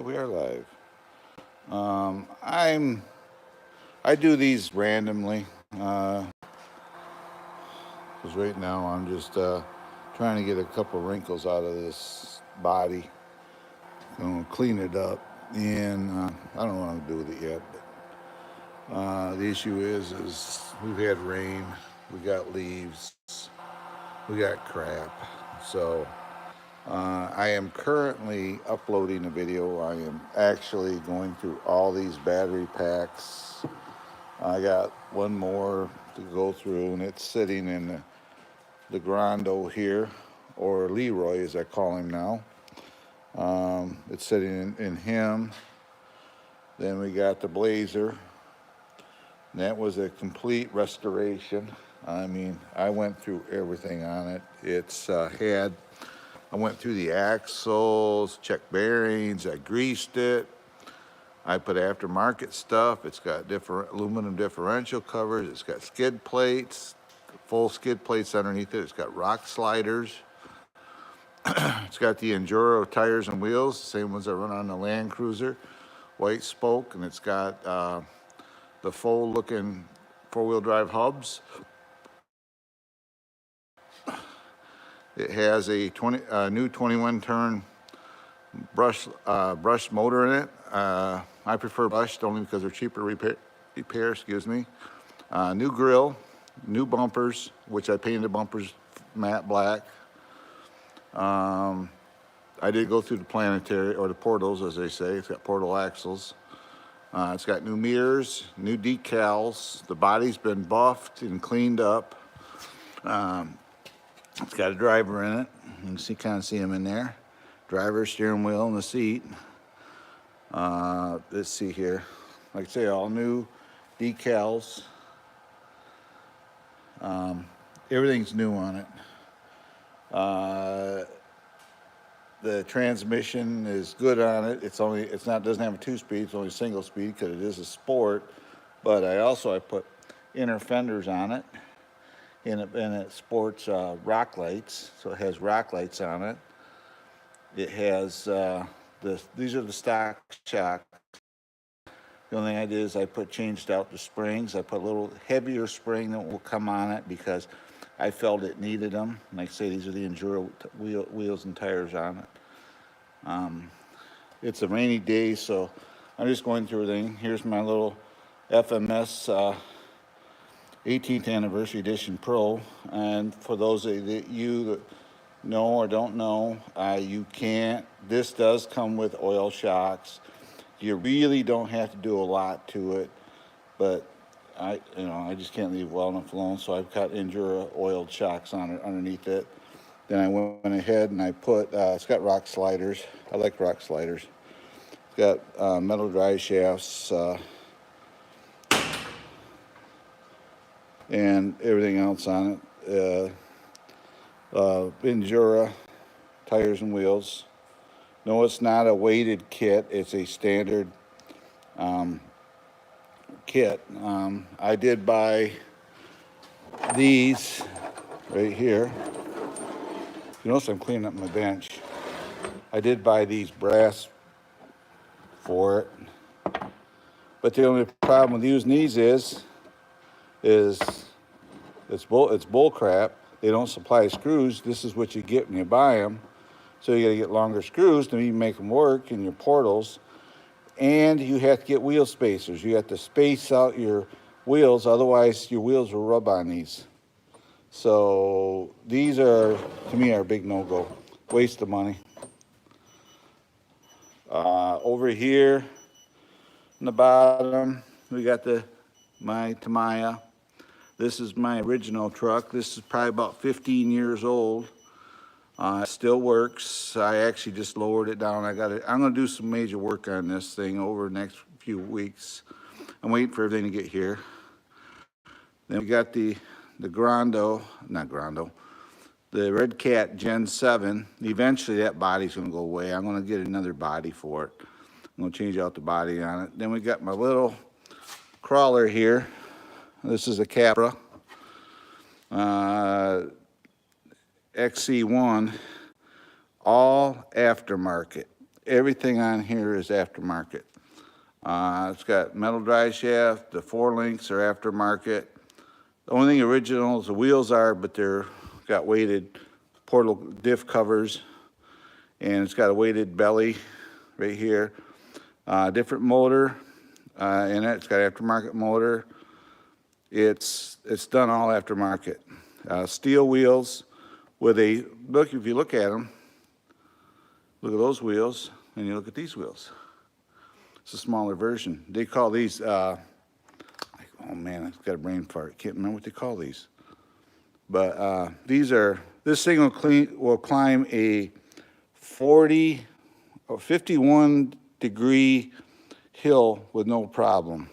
Okay, we are live. I do these randomly, because right now I'm just trying to get a couple wrinkles out of this body. I'm gonna clean it up, and I don't know what I'm gonna do with it yet. But the issue is we've had rain, we got leaves, we got crap, so. I am currently uploading a video. I am actually going through all these battery packs. I got one more to go through, and it's sitting in the Grando here, or Leroy as I call him now. It's sitting in him. Then we got the Blazer. And that was a complete restoration. I mean, I went through everything on it. I went through the axles, checked bearings, I greased it. I put aftermarket stuff. It's got different aluminum differential covers. It's got skid plates, full skid plates underneath it. It's got rock sliders. It's got the Enduro tires and wheels, the same ones I run on the Land Cruiser, white spoke, and it's got the full looking four-wheel drive hubs. It has a new 21-turn brush motor in it. I prefer brushed only because they're cheaper to repair. Excuse me. New grill, new bumpers, which I painted the bumpers matte black. I did go through the planetary, or the portals, as they say. It's got portal axles. It's got new mirrors, new decals. The body's been buffed and cleaned up. It's got a driver in it. You can kind of see him in there. Driver, steering wheel, and the seat. Let's see here. Like I say, all new decals. Everything's new on it. The transmission is good on it. Doesn't have a 2-speed. It's only a single speed because it is a sport. But I put inner fenders on it. And it sports rock lights, so it has rock lights on it. It has these are the stock shocks. The only thing I did is changed out the springs. I put a little heavier spring that will come on it because I felt it needed them. Like I say, these are the Enduro wheels and tires on it. It's a rainy day, so I'm just going through everything. Here's my little FMS 18th Anniversary Edition Pro, and for those of you that know or don't know, this does come with oil shocks. You really don't have to do a lot to it, but I just can't leave well enough alone, so I've got Enduro oiled shocks on it underneath it. Then I went ahead and I put, it's got rock sliders. I like rock sliders. It's got metal drive shafts, and everything else on it. Enduro tires and wheels. No, it's not a weighted kit. It's a standard kit. I did buy these right here. You notice I'm cleaning up my bench. I did buy these brass for it. But the only problem with using these is it's bull crap. They don't supply screws. This is what you get when you buy them. So you got to get longer screws to even make them work in your portals. And you have to get wheel spacers. You have to space out your wheels, otherwise your wheels will rub on these. So these to me, are a big no-go. Waste of money. Over here in the bottom, we got my Tamiya. This is my original truck. This is probably about 15 years old. It still works. I actually just lowered it down. I'm gonna do some major work on this thing over the next few weeks. I'm waiting for everything to get here. Then we got the Red Cat Gen 7. Eventually that body's gonna go away. I'm gonna get another body for it. I'm gonna change out the body on it. Then we got my little crawler here. This is a Capra XC1, all aftermarket. everything on here is aftermarket. It's got metal drive shaft, the 4 links are aftermarket. The only thing original is the wheels are, but they're got weighted portal diff covers, and it's got a weighted belly right here. Different motor in it. It's got aftermarket motor. It's done all aftermarket. Steel wheels with a look. If you look at them, look at those wheels, and you look at these wheels. It's a smaller version. They call these. Oh man, I've got a brain fart. Can't remember what they call these. But these are. This thing will climb a 40 or 51 degree hill with no problem.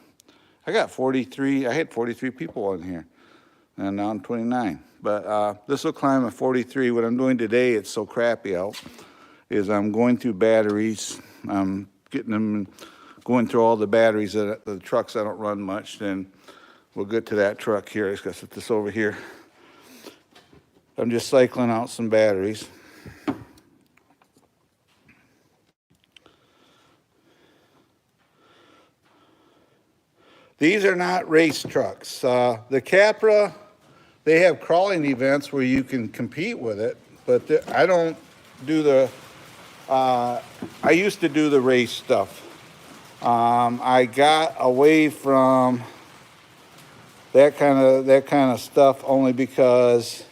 I got 43. I had 43 people on here, and now I'm 29. But this will climb a 43. What I'm doing today, it's so crappy out, is I'm going through batteries. I'm getting them, going through all the batteries of the trucks I don't run much. Then we'll get to that truck here. I just got to set this over here. I'm just cycling out some batteries. These are not race trucks. The Capra, they have crawling events where you can compete with it, but I don't do the, I used to do the race stuff. I got away from that kind of stuff only because,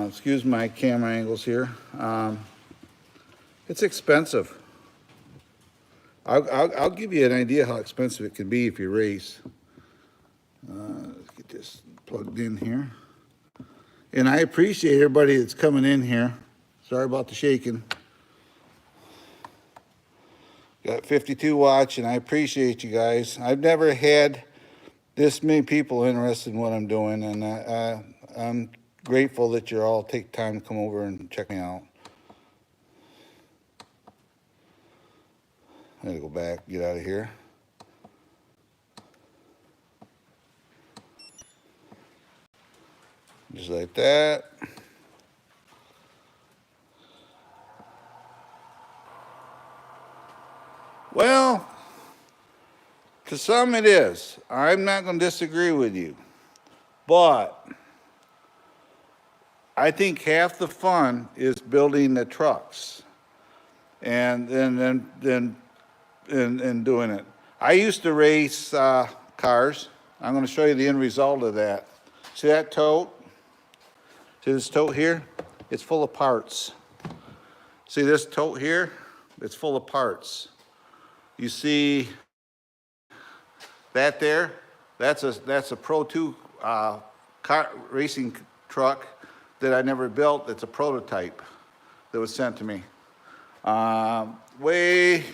excuse my camera angles here, it's expensive. I'll give you an idea how expensive it can be if you race. Let's get this plugged in here. And I appreciate everybody that's coming in here. Sorry about the shaking. Got 52 watch, and I appreciate you guys. I've never had this many people interested in what I'm doing, and I'm grateful that you all take time to come over and check me out. I gotta go back, get out of here. Just like that. Well, to some it is. I'm not going to disagree with you. But I think half the fun is building the trucks and then doing it. I used to race cars. I'm going to show you the end result of that. See that tote? See this tote here? It's full of parts. See this tote here? It's full of parts. You see that there? That's a Pro 2 car racing truck that I never built. It's a prototype that was sent to me. Way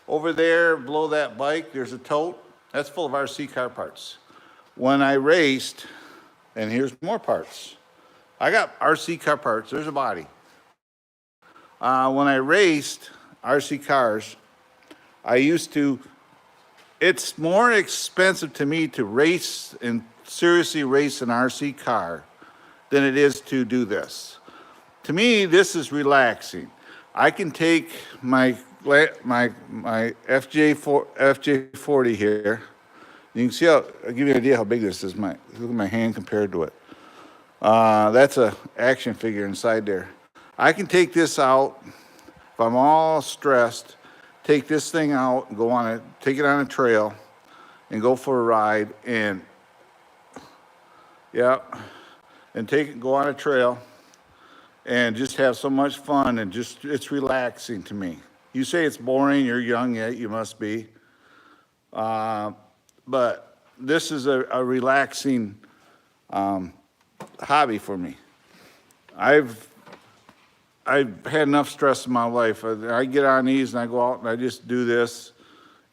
over there, below that bike, there's a tote. That's full of RC car parts. When I raced, and here's more parts. I got RC car parts. There's a body. When I raced RC cars, I used to, it's more expensive to me to race and seriously race an RC car than it is to do this. To me, this is relaxing. I can take my FJ40 here. You can see how, I'll give you an idea how big this is. Look at my hand compared to it. That's an action figure inside there. I can take this out if I'm all stressed, take this thing out and take it on a trail and go for a ride and go on a trail and just have so much fun and it's relaxing to me. You say it's boring, you're young yet, you must be. But this is a relaxing hobby for me. I've had enough stress in my life. I get on these and I go out and I just do this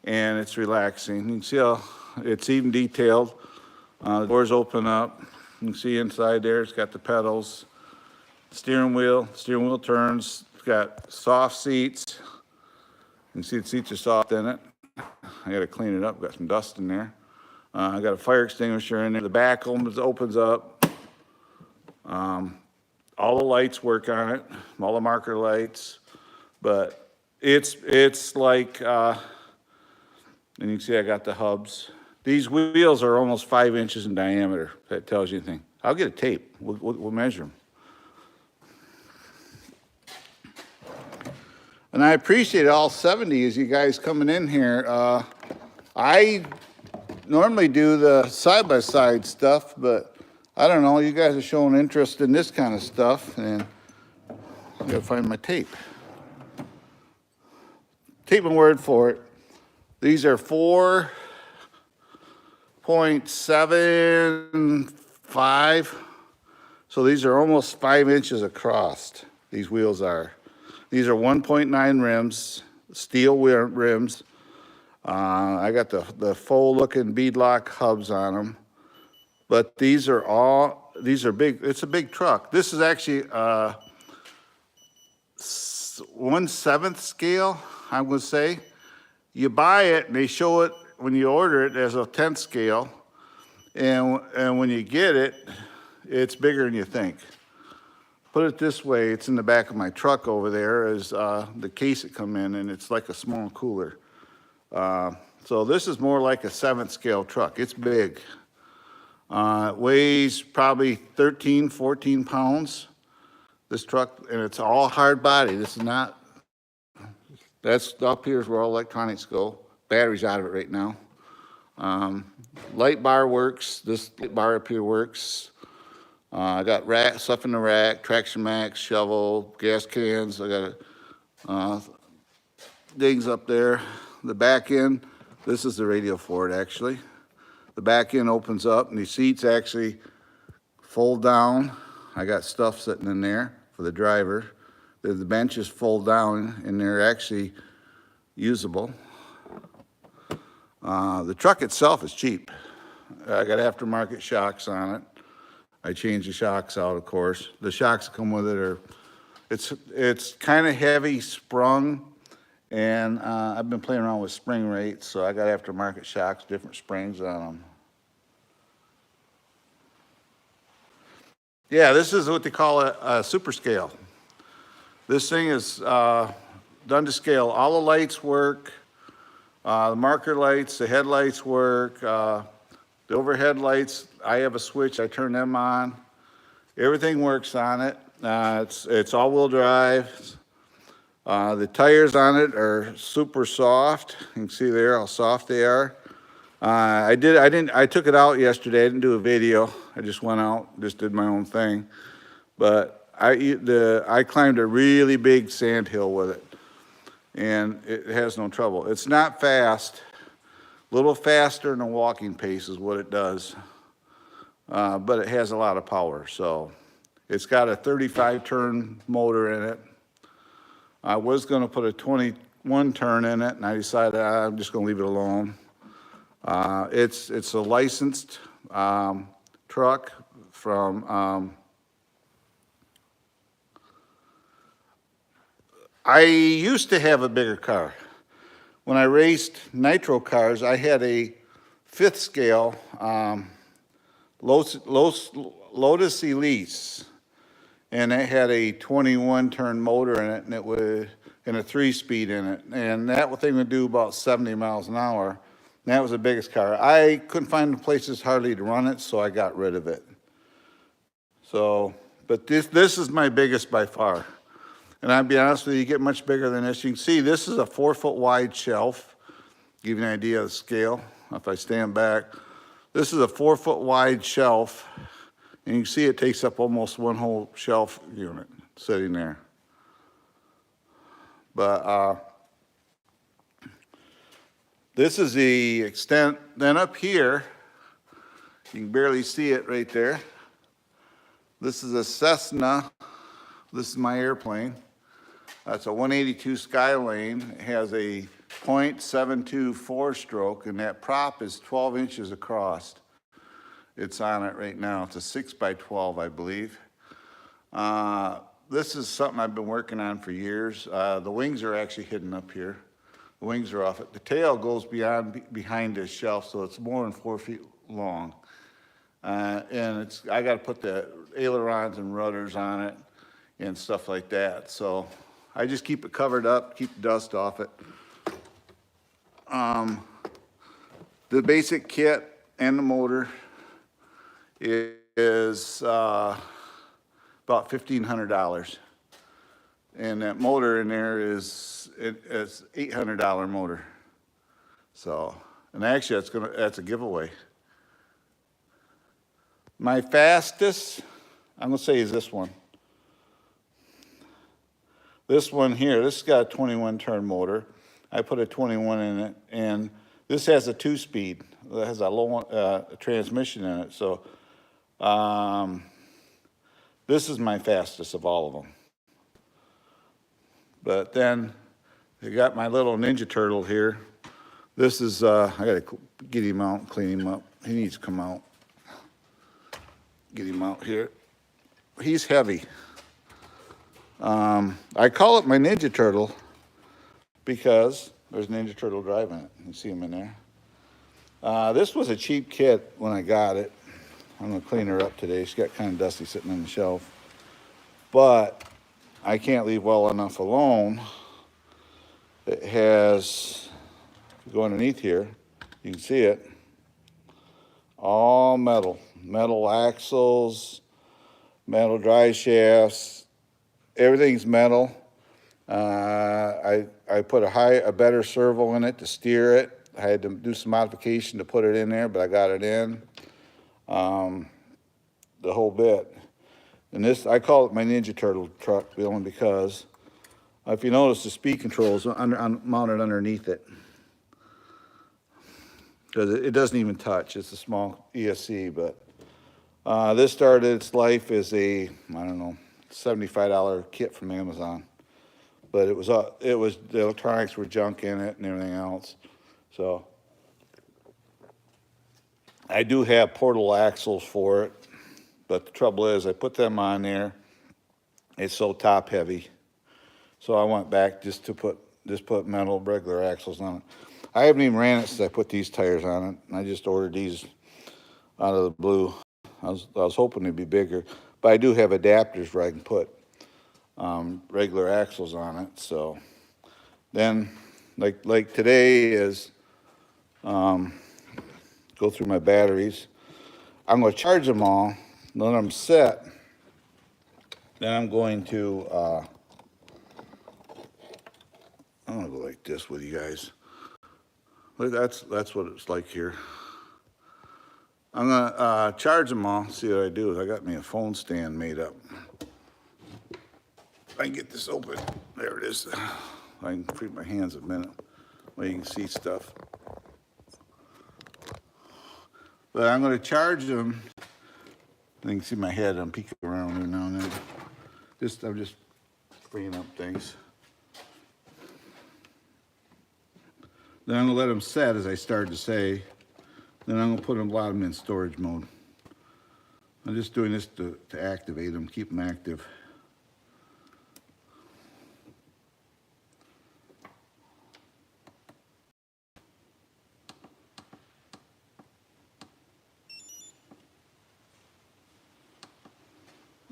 and it's relaxing. You can see how it's even detailed. The doors open up. You can see inside there, it's got the pedals, steering wheel turns. It's got soft seats. You can see the seats are soft in it. I gotta clean it up, got some dust in there. I got a fire extinguisher in there. The back opens up. All the lights work on it, all the marker lights, but It's like, and you can see I got the hubs. These wheels are almost 5 inches in diameter, if that tells you anything. I'll get a tape, we'll measure them. And I appreciate all 70 of you guys coming in here. I normally do the side-by-side stuff, but I don't know, you guys are showing interest in this kind of stuff, and I gotta find my tape. Take my word for it. These are 4.75, so these are almost 5 inches across, these wheels are. These are 1.9 rims, steel rims. I got the full looking beadlock hubs on them, but these are big, it's a big truck. This is actually 1/7 scale, I would say. You buy it and they show it when you order it as a 10th scale, and when you get it, it's bigger than you think. Put it this way, it's in the back of my truck over there is the case it come in, and it's like a small cooler. So this is more like a 7th scale truck. It's big. It weighs probably 13, 14 pounds, this truck, and it's all hard body. This is not, that's up here is where all electronics go. Battery's out of it right now. Light bar works. This light bar up here works. I got stuff in the rack, traction max, shovel, gas cans. I got digs up there. The back end, this is the radio for it actually. The back end opens up and the seats actually fold down. I got stuff sitting in there for the driver. The benches fold down and they're actually usable. The truck itself is cheap. I got aftermarket shocks on it. I changed the shocks out, of course. The shocks that come with it are, it's kind of heavy sprung, and I've been playing around with spring rates, so I got aftermarket shocks, different springs on them. Yeah, this is what they call a super scale. This thing is done to scale. All the lights work, the marker lights, the headlights work, the overhead lights, I have a switch, I turn them on. Everything works on it. It's all-wheel drive. The tires on it are super soft. You can see there how soft they are. I took it out yesterday. I didn't do a video. I just went out, just did my own thing. But I climbed a really big sand hill with it, and it has no trouble. It's not fast. A little faster than a walking pace is what it does, but it has a lot of power. So it's got a 35 turn motor in it. I was going to put a 21 turn in it, and I decided I'm just going to leave it alone. It's a licensed truck from, I used to have a bigger car. When I raced nitro cars, I had a 5th scale Lotus Elise, and it had a 21 turn motor in it, and it was and a 3-speed in it, and that thing would do about 70 miles an hour. And that was the biggest car. I couldn't find places hardly to run it, so I got rid of it. So, but this is my biggest by far. And I'll be honest with you, you get much bigger than this. You can see this is a 4-foot wide shelf. Give you an idea of the scale. If I stand back, this is a 4-foot wide shelf. And you can see it takes up almost one whole shelf unit sitting there. But this is the extent. Then up here, you can barely see it right there. This is a Cessna. This is my airplane. That's a 182 Skylane. It has a .72 4-stroke, and that prop is 12 inches across. It's on it right now. It's a 6x12, I believe. This is something I've been working on for years. The wings are actually hidden up here. The wings are off it. The tail goes behind this shelf, so it's more than 4 feet long. And I got to put the ailerons and rudders on it and stuff like that. So I just keep it covered up, keep the dust off it. The basic kit and the motor is about $1,500. And that motor in there it's $800 motor. So, and actually that's a giveaway. My fastest, I'm gonna say, is this one. This one here, this has got a 21 turn motor. I put a 21 in it, and this has a 2-speed. It has a low transmission in it. So this is my fastest of all of them. But then I got my little Ninja Turtle here. This is, I gotta get him out, clean him up. He needs to come out. Get him out here. He's heavy. I call it my Ninja Turtle because there's Ninja Turtle driving it. You see him in there. This was a cheap kit when I got it. I'm gonna clean her up today. She's got kind of dusty sitting on the shelf. But I can't leave well enough alone. It has, if you go underneath here, you can see it. All metal. Metal axles, metal drive shafts, everything's metal. I put a better servo in it to steer it. I had to do some modification to put it in there, but I got it in, the whole bit. And this, I call it my Ninja Turtle truck, only because if you notice, the speed control is mounted underneath it. Because it doesn't even touch. It's a small ESC, but this started its life as a, I don't know, $75 kit from Amazon. But it was the electronics were junk in it and everything else. So I do have portal axles for it, but the trouble is I put them on there. It's so top heavy. So I went back just to put metal regular axles on it. I haven't even ran it since I put these tires on it. I just ordered these out of the blue. I was hoping they'd be bigger, but I do have adapters where I can put regular axles on it. So then, like today is go through my batteries. I'm going to charge them all. Then I'm set. Then I'm going to I'm going to go like this with you guys. That's what it's like here. I'm gonna charge them all. See what I do is I got me a phone stand made up. If I can get this open, there it is. I can free my hands a minute where you can see stuff. But I'm gonna charge them. You can see my head. I'm peeking around here now and then. I'm just freeing up things. Then I'm gonna let them set, as I started to say. Then I'm gonna put them, a lot of them in storage mode. I'm just doing this to activate them, keep them active.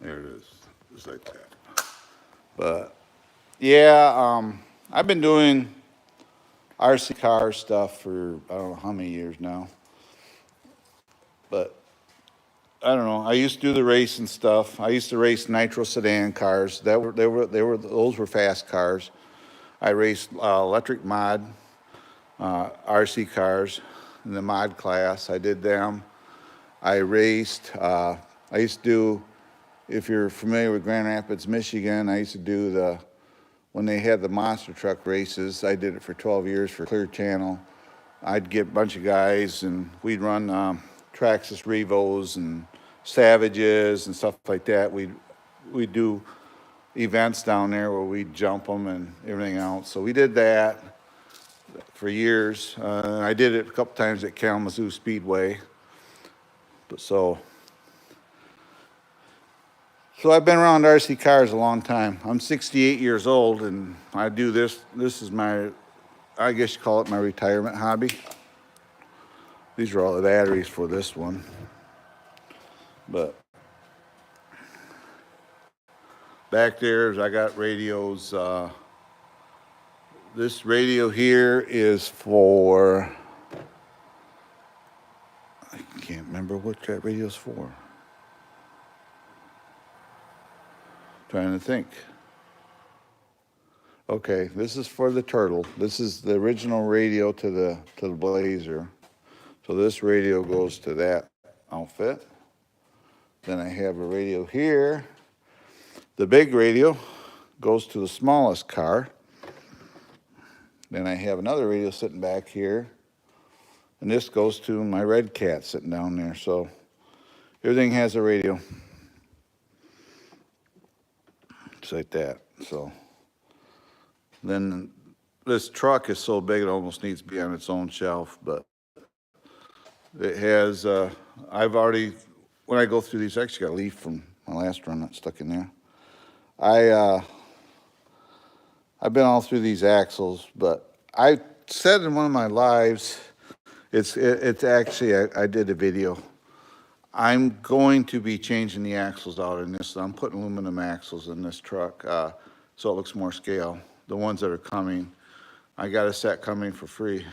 There it is, just like that. But yeah, I've been doing RC car stuff for I don't know how many years now. But I don't know. I used to do the racing stuff. I used to race nitro sedan cars. Those were fast cars. I raced electric mod RC cars in the mod class. I did them. I raced. I used to do, if you're familiar with Grand Rapids, Michigan, I used to do when they had the monster truck races. I did it for 12 years for Clear Channel. I'd get a bunch of guys and we'd run Traxxas Revos and Savages and stuff like that. We'd do events down there where we'd jump them and everything else. So we did that for years. I did it a couple times at Kalamazoo Speedway. So I've been around RC cars a long time. I'm 68 years old and I do this. This is my, I guess you call it my retirement hobby. These are all the batteries for this one. But Back there, I got radios. This radio here is for, I can't remember what that radio's for. Trying to think. Okay, this is for the Turtle. This is the original radio to the Blazer. So this radio goes to that outfit. Then I have a radio here. The big radio goes to the smallest car. Then I have another radio sitting back here. And this goes to my Red Cat sitting down there. So everything has a radio. Just like that. So then this truck is so big it almost needs to be on its own shelf. But it has, I've already, when I go through these, I actually got a leaf from my last run that's stuck in there. I've been all through these axles, but I said in one of my lives, it's actually, I did a video. I'm going to be changing the axles out in this. I'm putting aluminum axles in this truck so it looks more scale. The ones that are coming, I got a set coming for free.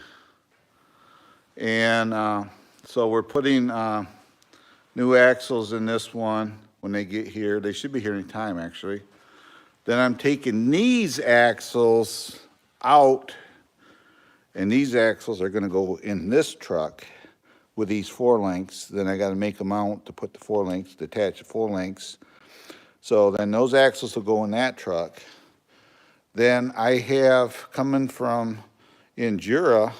And so we're putting new axles in this one when they get here. They should be here any time, actually. Then I'm taking these axles out, and these axles are gonna go in this truck with these 4-links. Then I gotta make them out to put the 4-links, to attach the 4-links. So then those axles will go in that truck. Then I have, coming from Endura,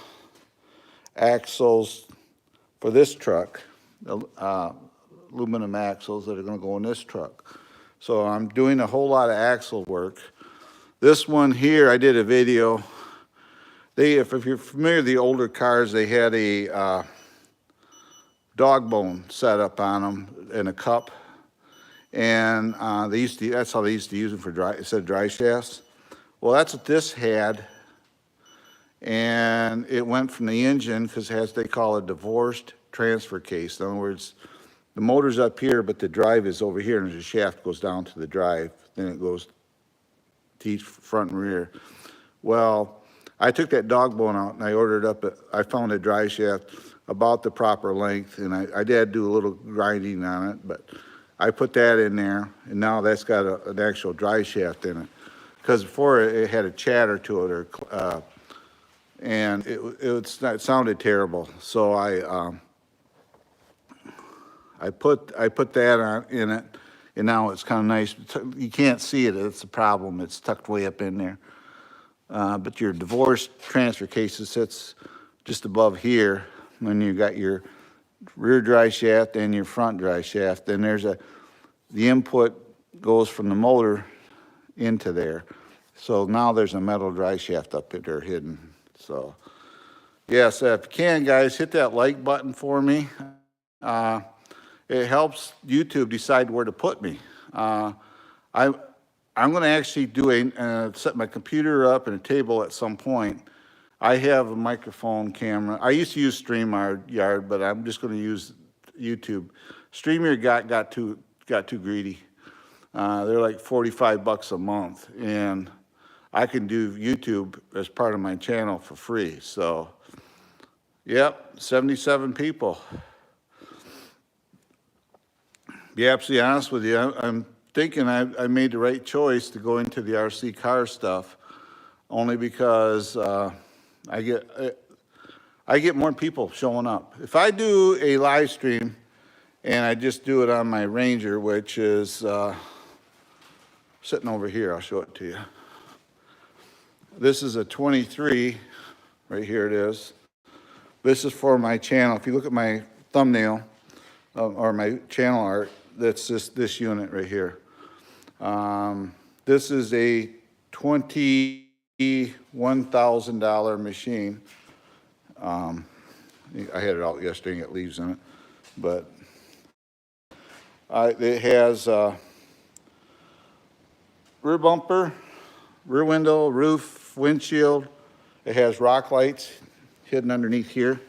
axles for this truck, aluminum axles that are gonna go in this truck. So I'm doing a whole lot of axle work. This one here, I did a video. If you're familiar with the older cars, they had a dog bone set up on them in a cup. And that's how they used to use them for instead of dry shafts. Well, that's what this had. And it went from the engine, because it has, they call it a divorced transfer case. In other words, the motor's up here, but the drive is over here, and the shaft goes down to the drive. Then it goes to each front and rear. Well, I took that dog bone out, and I ordered up, I found a dry shaft about the proper length, and I did do a little grinding on it, but I put that in there, and now that's got an actual dry shaft in it. Because before it had a chatter to it, and it sounded terrible. So I put that in it, and now it's kind of nice. You can't see it. It's a problem. It's tucked way up in there. But your divorced transfer case sits just above here. When you got your rear dry shaft and your front dry shaft, then the input goes from the motor into there. So now there's a metal dry shaft up there hidden. So yes, if you can, guys, hit that like button for me. It helps YouTube decide where to put me. I'm going to actually set my computer up and a table at some point. I have a microphone camera. I used to use StreamYard, but I'm just going to use YouTube. StreamYard got too greedy. They're like $45 a month, and I can do YouTube as part of my channel for free. So, yep, 77 people. Be absolutely honest with you, I'm thinking I made the right choice to go into the RC car stuff, only because I get more people showing up. If I do a live stream and I just do it on my Ranger, which is sitting over here, I'll show it to you. This is a 23, right here it is. This is for my channel. If you look at my thumbnail or my channel art, that's this unit right here. This is a $21,000 machine. I had it out yesterday and got leaves in it, but it has rear bumper, rear window, roof, windshield. It has rock lights hidden underneath here.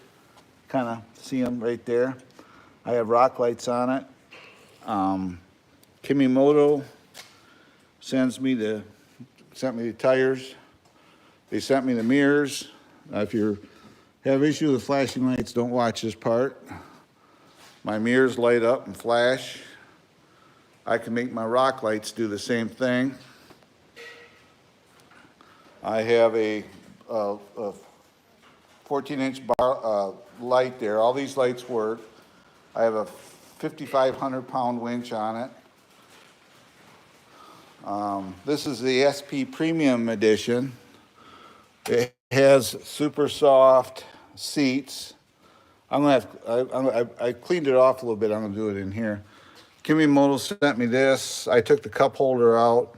Kind of see them right there. I have rock lights on it. Kimimoto sent me the tires. They sent me the mirrors. If you have issue with flashing lights, don't watch this part. My mirrors light up and flash. I can make my rock lights do the same thing. I have a 14-inch bar light there. All these lights work. I have a 5,500-pound winch on it. This is the SP Premium Edition. It has super soft seats. I cleaned it off a little bit. I'm gonna do it in here. Kimimoto sent me this. I took the cup holder out.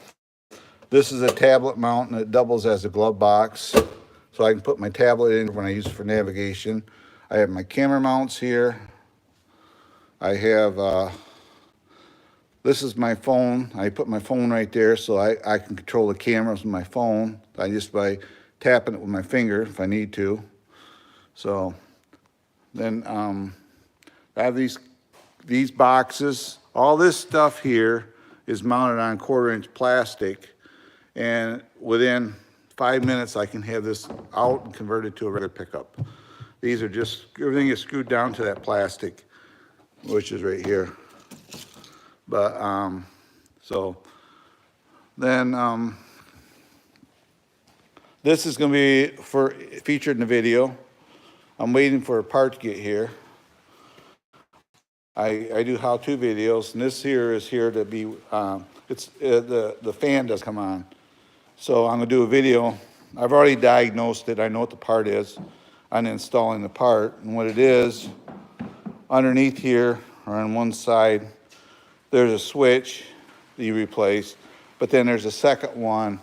This is a tablet mount and it doubles as a glove box. So I can put my tablet in when I use it for navigation. I have my camera mounts here. I have, this is my phone. I put my phone right there so I can control the cameras with my phone. Just by tapping it with my finger if I need to. So then I have these boxes. All this stuff here is mounted on 1/4-inch plastic, and within 5 minutes I can have this out and converted to a regular pickup. These are just, everything is screwed down to that plastic, which is right here. But so then this is going to be featured in the video. I'm waiting for a part to get here. I do how-to videos, and this here is here to be. The fan does come on, so I'm going to do a video. I've already diagnosed it. I know what the part is. I'm installing the part, and what it is, underneath here or on one side, there's a switch that you replace, but then there's a second one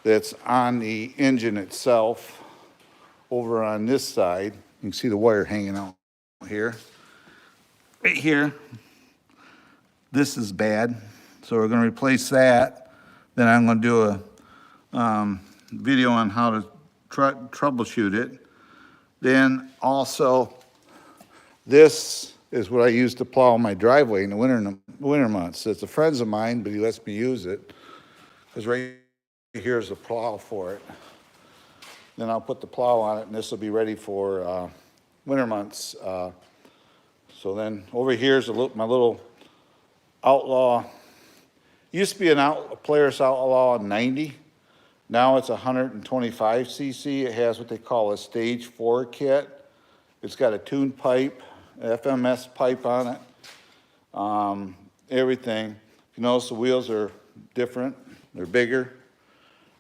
that's on the engine itself. Over on this side, you can see the wire hanging out here. Right here, this is bad, so we're going to replace that. Then I'm going to do a video on how to troubleshoot it. Then also, this is what I use to plow my driveway in the winter months. It's a friend of mine, but he lets me use it because right here is a plow for it. Then I'll put the plow on it, and this will be ready for winter months. So then over here is my little Outlaw. Used to be a Polaris Outlaw 90. Now it's 125 cc. It has what they call a stage 4 kit. It's got a tuned pipe, FMS pipe on it. Everything. You notice the wheels are different. They're bigger.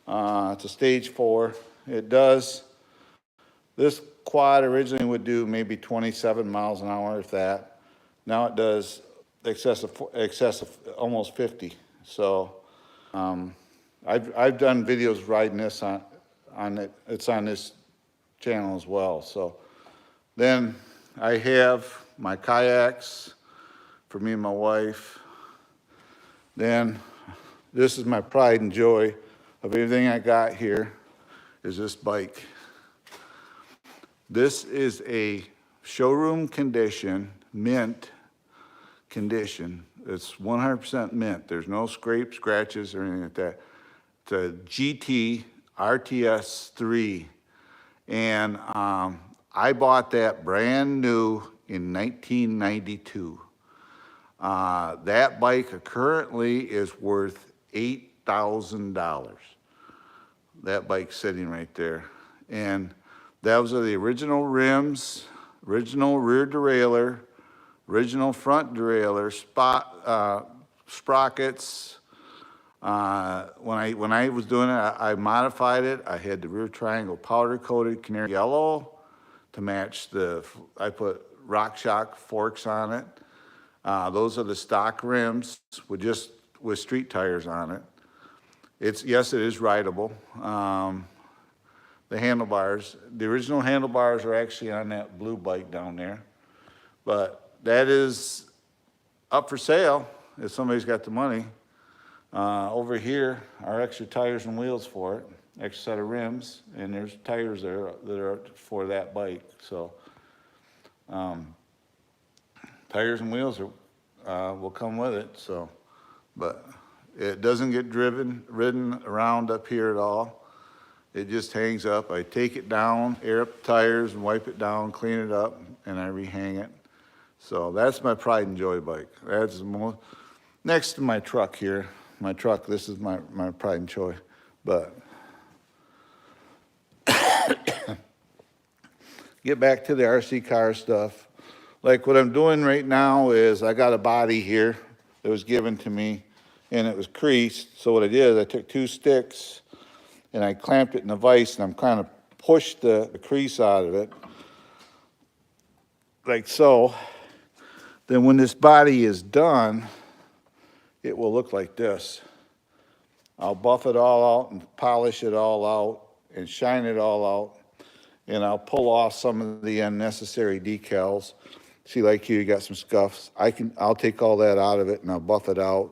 It's a stage 4. It does, this quad originally would do maybe 27 miles an hour, if that. Now it does excess of almost 50. So I've done videos riding this on it. It's on this channel as well. So then I have my kayaks for me and my wife. Then this is my pride and joy of everything I got here. Is this bike. This is a showroom condition, mint condition. It's 100% mint. There's no scrapes, scratches, or anything like that. It's a GT RTS 3. And I bought that brand new in 1992. That bike currently is worth $8,000. That bike sitting right there. And those are the original rims, original rear derailleur, original front derailleur, sprockets. When I was doing it, I modified it. I had the rear triangle powder coated canary yellow to match I put RockShox forks on it. Those are the stock rims with street tires on it. Yes, it is rideable. The handlebars, the original handlebars are actually on that blue bike down there. But that is up for sale if somebody's got the money. Over here are extra tires and wheels for it, extra set of rims, and there's tires there that are for that bike. So tires and wheels will come with it. So, but It doesn't get ridden around up here at all. It just hangs up. I take it down, air up the tires, and wipe it down, clean it up, and I rehang it. So that's my pride and joy bike. That's the most, next to my truck here. My truck, this is my pride and joy. But get back to the RC car stuff. Like what I'm doing right now is I got a body here that was given to me, and it was creased. So what I did is I took 2 sticks and I clamped it in a vise, and I'm kind of pushed the crease out of it, like so. Then when this body is done, it will look like this. I'll buff it all out and polish it all out and shine it all out, and I'll pull off some of the unnecessary decals. See, like here, you got some scuffs. I'll take all that out of it and I'll buff it out.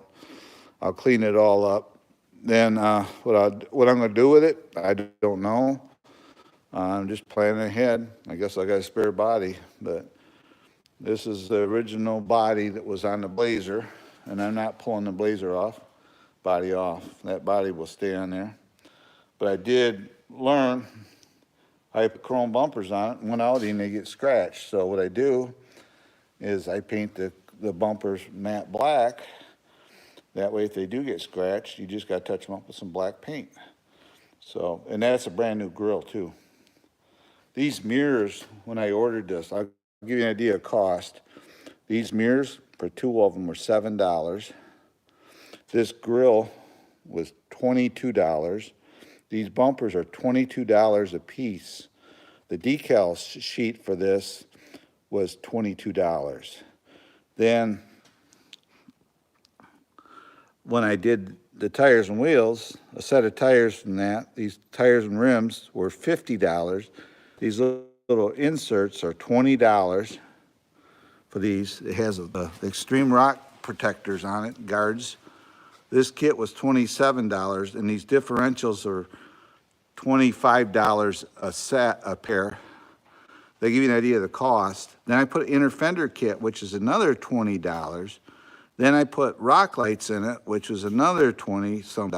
I'll clean it all up. Then what I'm going to do with it, I don't know. I'm just planning ahead. I guess I got a spare body, but this is the original body that was on the Blazer, and I'm not pulling the Blazer body off. That body will stay on there. But I did learn, I put chrome bumpers on it and went out and they get scratched. So what I do is I paint the bumpers matte black. That way, if they do get scratched, you just got to touch them up with some black paint. So, and that's a brand new grill too. These mirrors, when I ordered this, I'll give you an idea of cost. These mirrors, for 2 of them, were $7. This grill was $22. These bumpers are $22 a piece. The decal sheet for this was $22. Then when I did the tires and wheels, a set of tires from that, these tires and rims were $50. These little inserts are $20 for these. It has the extreme rock protectors on it, guards. This kit was $27, and these differentials are $25 a pair. They give you an idea of the cost. Then I put an inner fender kit, which is another $20. Then I put rock lights in it, which was another $20-some.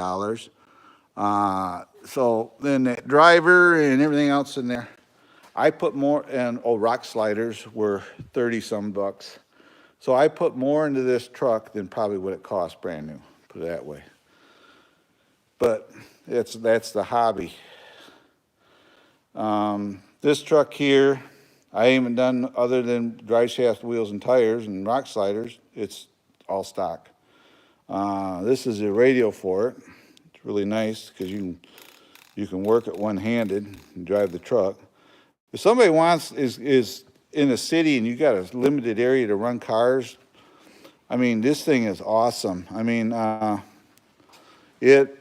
So then the driver and everything else in there. I put more, and rock sliders were 30-some bucks. So I put more into this truck than probably what it cost brand new, put it that way. But that's the hobby. This truck here, I haven't done other than drive shaft wheels and tires and rock sliders. It's all stock. This is a radio for it. It's really nice because you can work it one-handed and drive the truck. If somebody is in a city and you got a limited area to run cars, I mean, this thing is awesome. I mean, it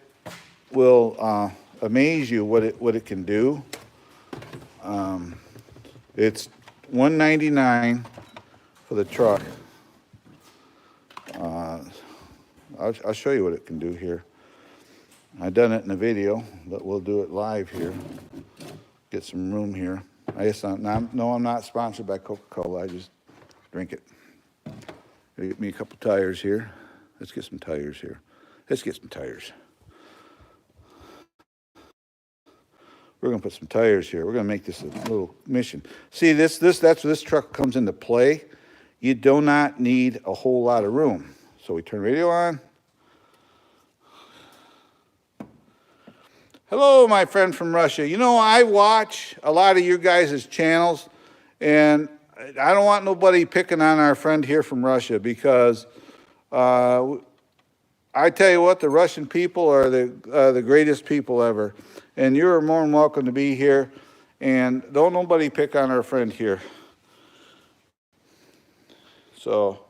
will amaze you what it can do. It's $199 for the truck. I'll show you what it can do here. I've done it in a video, but we'll do it live here. Get some room here. I'm not sponsored by Coca-Cola. I just drink it. Get me a couple tires here. Let's get some tires here. Let's get some tires. We're gonna put some tires here. We're gonna make this a little mission. See, that's where this truck comes into play. You do not need a whole lot of room. So we turn radio on. Hello, my friend from Russia. You know, I watch a lot of your guys' channels, and I don't want nobody picking on our friend here from Russia because I tell you what, the Russian people are the greatest people ever. And you're more than welcome to be here. And don't nobody pick on our friend here. So,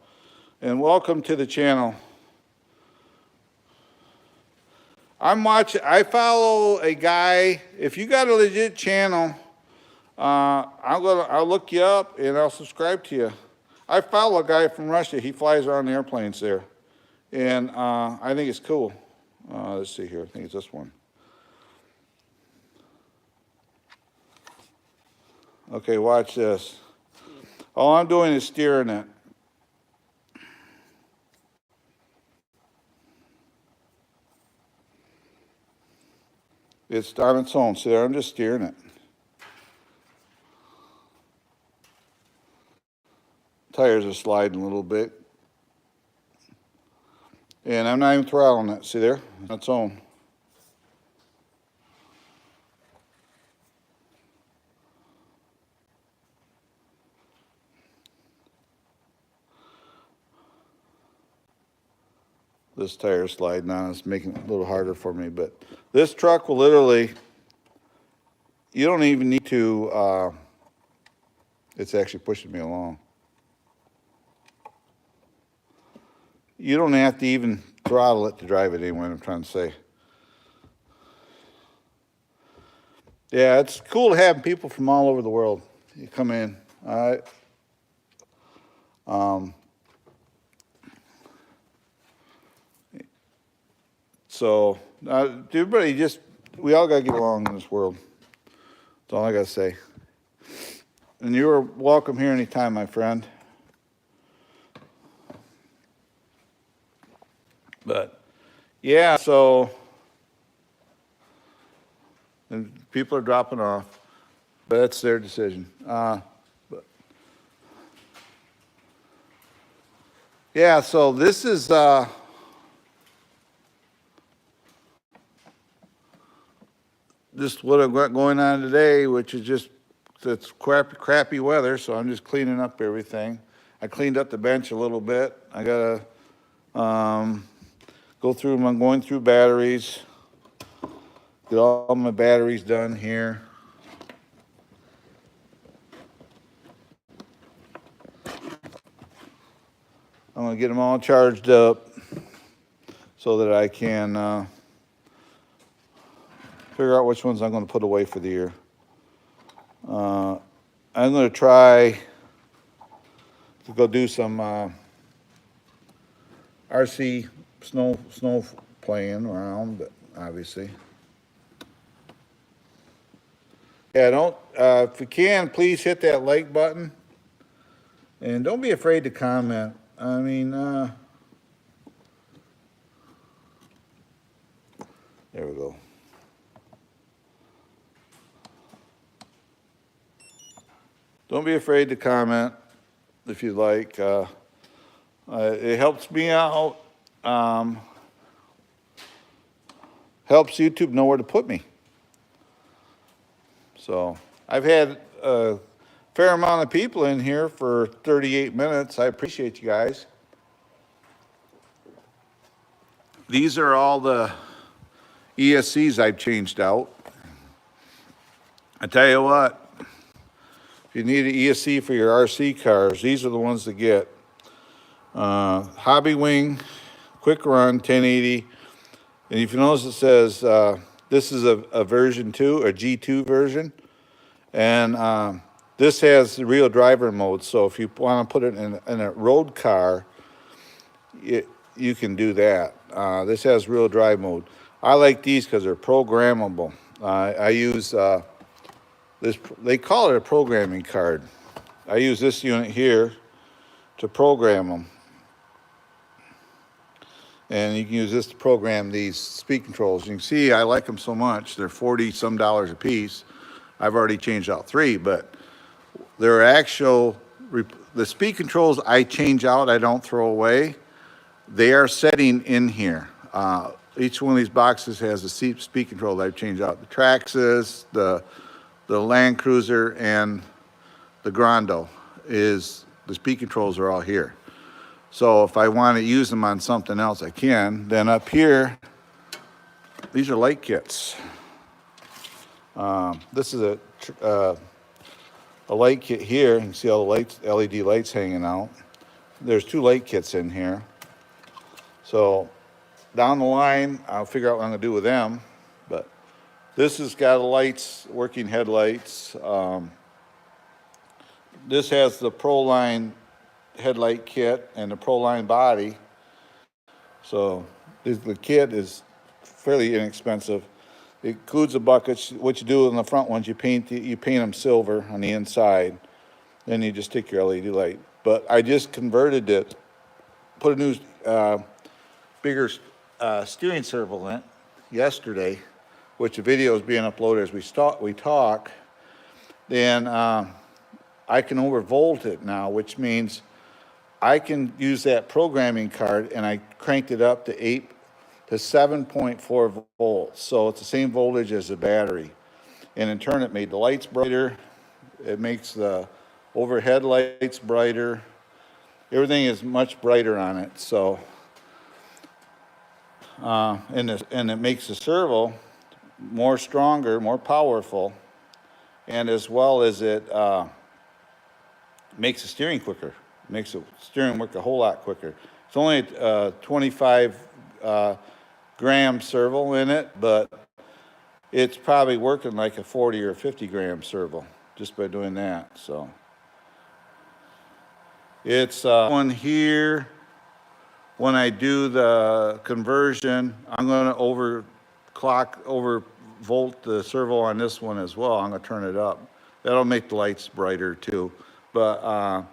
and welcome to the channel. I follow a guy. If you got a legit channel, I'll look you up and I'll subscribe to you. I follow a guy from Russia. He flies around the airplanes there. And I think it's cool. Let's see here. I think it's this one. Okay, watch this. All I'm doing is steering it. It's on its own. See there, I'm just steering it. Tires are sliding a little bit. And I'm not even throttling it. See there? On its own. This tire is sliding on. It's making it a little harder for me. But this truck will literally, you don't even need to, it's actually pushing me along. You don't have to even throttle it to drive it anyway, I'm trying to say. Yeah, it's cool to have people from all over the world. You come in. So, everybody we all got to get along in this world. That's all I got to say. And you're welcome here anytime, my friend. But, yeah, so, and people are dropping off, but that's their decision. Yeah, so this is, just what I've got going on today, which is just, it's crappy weather, so I'm just cleaning up everything. I cleaned up the bench a little bit. I gotta go through, I'm going through batteries, get all my batteries done here. I'm gonna get them all charged up so that I can figure out which ones I'm going to put away for the year. I'm going to try to go do some RC snow playing around, but obviously. Yeah, if you can, please hit that like button. And don't be afraid to comment. I mean, there we go. Don't be afraid to comment if you'd like. It helps me out. Helps YouTube know where to put me. So I've had a fair amount of people in here for 38 minutes. I appreciate you guys. These are all the ESCs I've changed out. I tell you what. If you need an ESC for your RC cars, these are the ones to get. Hobby Wing, Quick Run, 1080. And if you notice it says, this is a version 2, a G2 version. And this has the real driver mode. So if you want to put it in a road car, you can do that. This has real drive mode. I like these because they're programmable. I use they call it a programming card. I use this unit here to program them. And you can use this to program these speed controls. You can see I like them so much. They're $40-some a piece. I've already changed out 3, but they're actual, the speed controls I change out, I don't throw away. They are setting in here. Each one of these boxes has a speed control that I've changed out. The Traxxas, the Land Cruiser, and the Grando the speed controls are all here. So if I want to use them on something else, I can. Then up here, these are light kits. This is a light kit here. You can see all the lights, LED lights hanging out. There's 2 light kits in here. So down the line, I'll figure out what I'm going to do with them. But this has got lights, working headlights. This has the ProLine headlight kit and the ProLine body. So the kit is fairly inexpensive. It includes the buckets. What you do in the front ones, you paint them silver on the inside. Then you just stick your LED light. But I just converted it, put a new bigger steering serval in it yesterday. which the video is being uploaded as we talk, then I can overvolt it now, which means I can use that programming card, and I cranked it up to 7.4 volts. So it's the same voltage as the battery. And in turn, it made the lights brighter. It makes the overhead lights brighter. Everything is much brighter on it. So, and it makes the servo more stronger, more powerful, and as well as it makes the steering quicker. Makes the steering work a whole lot quicker. It's only 25 gram servo in it, but it's probably working like a 40 or 50 gram servo just by doing that. So it's one here. When I do the conversion, I'm going to overvolt the servo on this one as well. I'm going to turn it up. That'll make the lights brighter too, but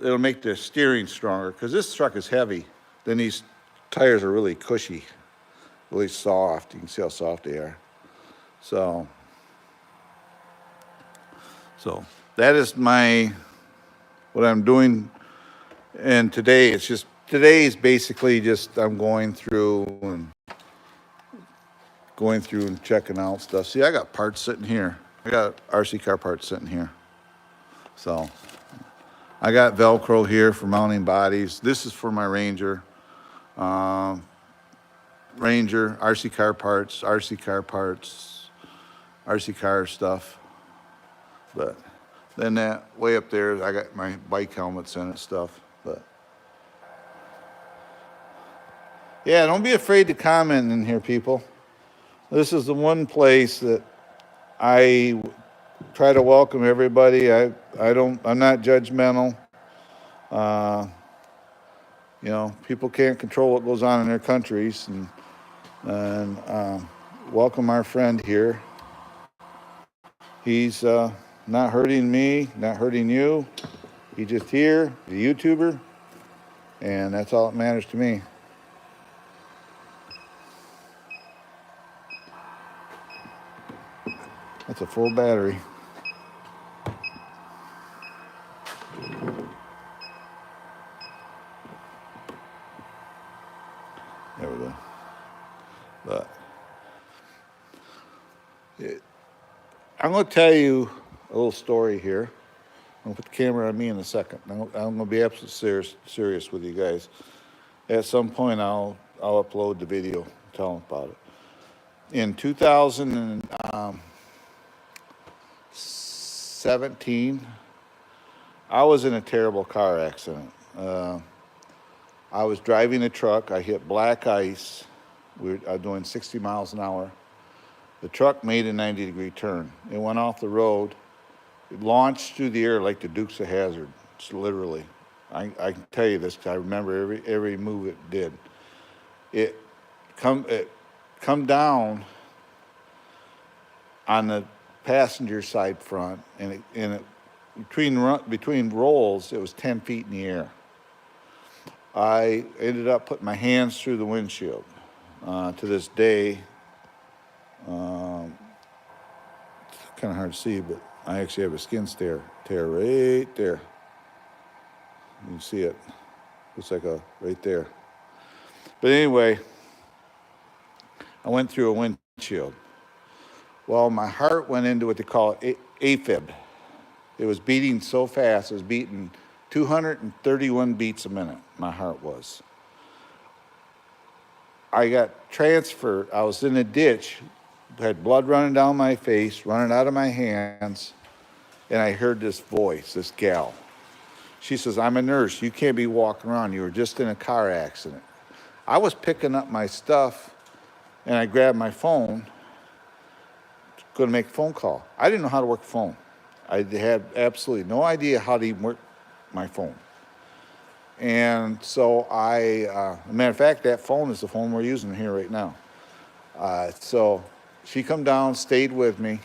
it'll make the steering stronger because this truck is heavy. Then these tires are really cushy, really soft. You can see how soft they are. So that is what I'm doing. And today is basically just I'm going through and checking out stuff. See, I got parts sitting here. I got RC car parts sitting here. So I got Velcro here for mounting bodies. This is for my Ranger. RC car parts, RC car stuff. But then that way up there, I got my bike helmets in it stuff. But yeah, don't be afraid to comment in here, people. This is the one place that I try to welcome everybody. I'm not judgmental. You know, people can't control what goes on in their countries, and welcome our friend here. He's not hurting me, not hurting you. He's just here, a YouTuber, and that's all that matters to me. That's a full battery. There we go. But I'm going to tell you a little story here. I'm going to put the camera on me in a second. I'm going to be absolutely serious with you guys. At some point, I'll upload the video, tell them about it. In 2017, I was in a terrible car accident. I was driving a truck. I hit black ice. I was doing 60 miles an hour. The truck made a 90-degree turn. It went off the road. It launched through the air like the Dukes of Hazzard, literally. I can tell you this because I remember every move it did. It come down on the passenger side front, and between rolls, it was 10 feet in the air. I ended up putting my hands through the windshield. To this day, it's kind of hard to see, but I actually have a skin tear right there. You can see it. Looks like right there. But anyway, I went through a windshield. Well, my heart went into what they call AFib. It was beating so fast, it was beating 231 beats a minute, my heart was. I got transferred. I was in a ditch, had blood running down my face, running out of my hands, and I heard this voice, this gal. She says, "I'm a nurse. You can't be walking around. You were just in a car accident." I was picking up my stuff, and I grabbed my phone, going to make a phone call. I didn't know how to work a phone. I had absolutely no idea how to even work my phone. And so as a matter of fact, that phone is the phone we're using here right now. So she come down, stayed with me.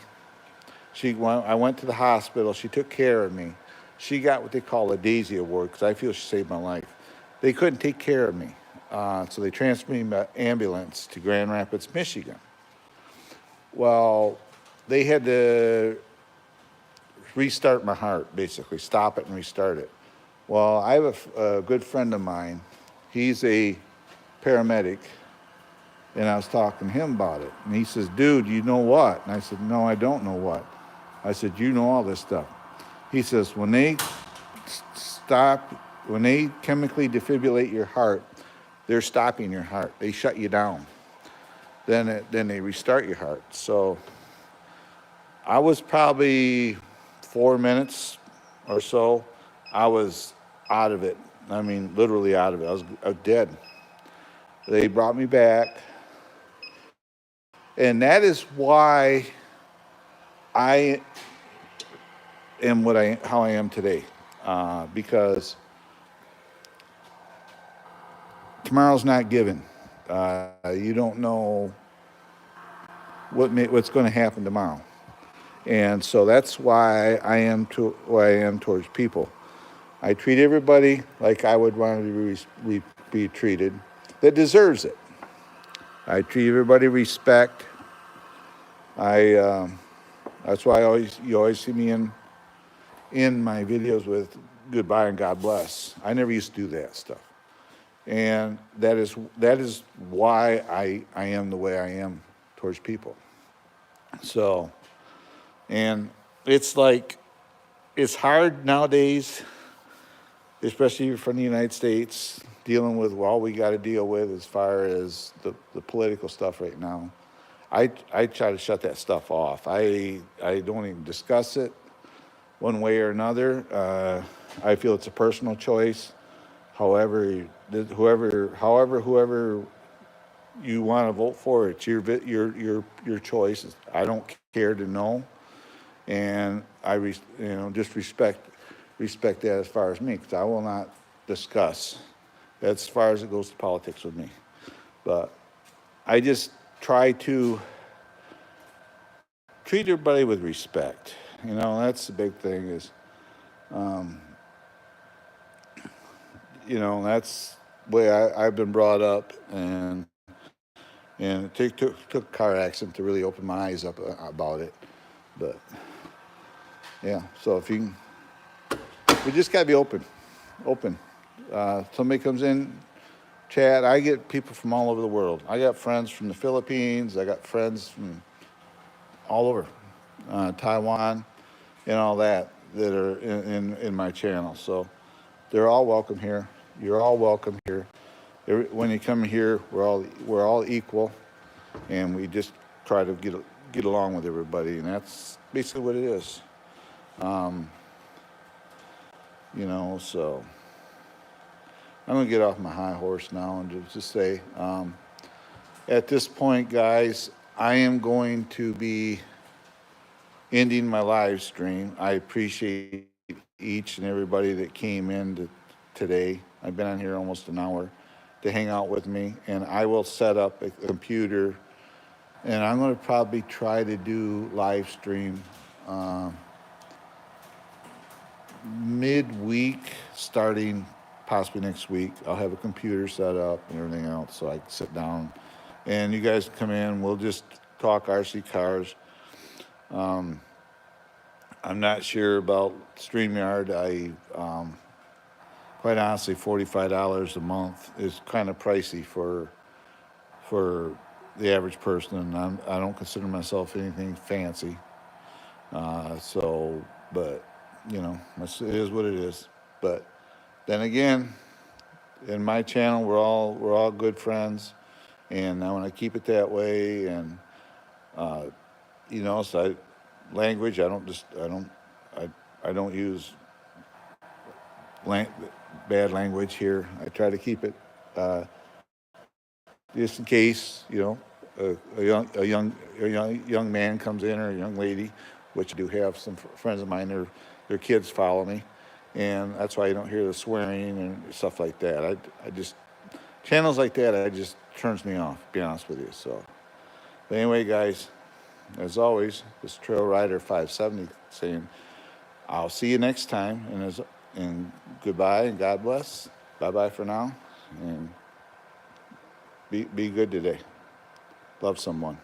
I went to the hospital. She took care of me. She got what they call a Daisy Award because I feel she saved my life. They couldn't take care of me. So they transferred me by ambulance to Grand Rapids, Michigan. Well, they had to restart my heart, basically, stop it and restart it. Well, I have a good friend of mine. He's a paramedic, and I was talking to him about it. And he says, dude, you know what? And I said, no, I don't know what. I said, you know all this stuff. He says, when they when they chemically defibrillate your heart, they're stopping your heart. They shut you down. Then they restart your heart. So I was probably 4 minutes or so. I was out of it. I mean, literally out of it. I was dead. They brought me back. And that is why I am how I am today. Because tomorrow's not given. You don't know what's going to happen tomorrow. And so that's why I am towards people. I treat everybody like I would want to be treated that deserves it. I treat everybody respect. That's why you always see me in my videos with goodbye and God bless. I never used to do that stuff. And that is why I am the way I am towards people. So, and it's like, it's hard nowadays, especially from the United States, dealing with all we got to deal with as far as the political stuff right now. I try to shut that stuff off. I don't even discuss it one way or another. I feel it's a personal choice. However, whoever you want to vote for, it's your choice. I don't care to know, and I just respect that as far as me, because I will not discuss as far as it goes to politics with me. But I just try to treat everybody with respect. That's the big thing is, that's the way I've been brought up, and it took a car accident to really open my eyes up about it. But yeah, so we just gotta be open. Somebody comes in, chat. I get people from all over the world. I got friends from the Philippines. I got friends from all over, Taiwan, and all that are in my channel. So they're all welcome here. You're all welcome here. When you come here, we're all equal, and we just try to get along with everybody, and that's basically what it is. So I'm gonna get off my high horse now and just say, at this point, guys, I am going to be ending my live stream. I appreciate each and everybody that came in today. I've been on here almost an hour to hang out with me, and I will set up a computer, and I'm going to probably try to do live stream midweek, starting possibly next week. I'll have a computer set up and everything else, so I can sit down, and you guys come in. We'll just talk RC cars. I'm not sure about StreamYard. Quite honestly, $45 a month is kind of pricey for the average person, and I don't consider myself anything fancy. But it is what it is. But then again, in my channel, we're all good friends, and I want to keep it that way. And so language, I don't use bad language here. I try to keep it just in case a young man comes in, or a young lady, which I do have some friends of mine. Their kids follow me, and that's why you don't hear the swearing and stuff like that. I just channels like that, it just turns me off, to be honest with you. So, but anyway, guys, as always, this Trail Rider 570 saying, I'll see you next time, and goodbye and God bless. Bye-bye for now, and be good today. Love someone.